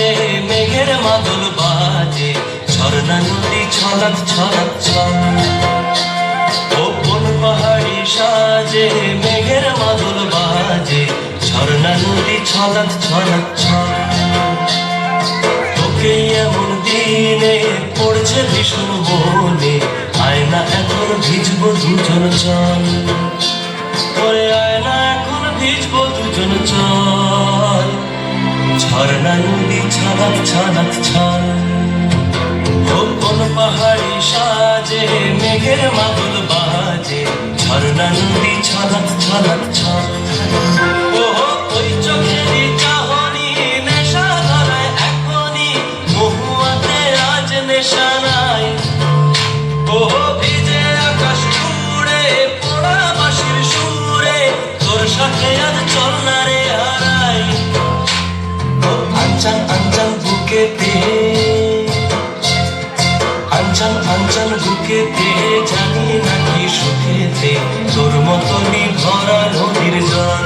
সাজে মেঘের মাদল বাজে, ঝর্ণা নদী ছলাৎ ছলাৎ ছল। ও কোন পাহাড়ি সাজে মেঘের মাদল বাজে, ঝর্ণা নদী ছলাৎ ছলাৎ ছল। তোকে এমন দিনে পড়ছে ভীষণ মনে, আয়না এখন ভিজবো দুজন চল। ওরে আয়না এখন ভিজবো দুজন চল, ঝর্ণা নদী ছলাৎ ছলাৎ ছল। ও কোন পাহাড়ি সাজে মেঘের মাদল বাজে, ঝর্ণা নদী ছলাৎ ছলাৎ ছল। ও ওই চোখেরই চাহনি নেশা ধরায় এখনই, মহুয়াতে আজ নেশা নাই। ও ভিজে আকাশ জুড়ে পোড়া বাঁশির সুরে, তোর সাথে আজ চল না রে হারাই। ও আঞ্চান আঞ্চান বুকেতে, আঞ্চান আঞ্চান বুকেতে, জানি নাকি সুখেতে তোর মতনই ভরা নদীর জল।